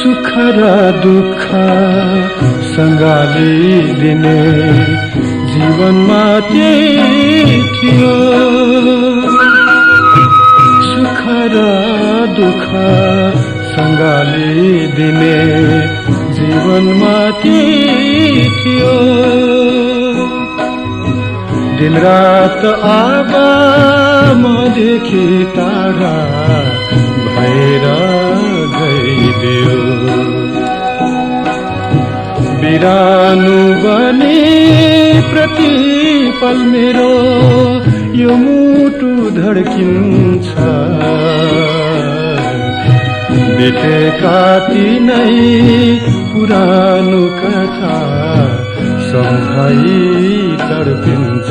सुख र दुःख सँगाली दिने जीवनमा त्यही थियो। सुख र दुःख सँगाली दिने जीवनमा त्यही थियो। दिनरात आगामदेखि टाढा भएर गइदियो। बिरानो बने प्रतिपल मेरो यो मुटु धड्किन्छ। बितेका तीनै पुरानो कथा सम्झाइ तडपिन्छ।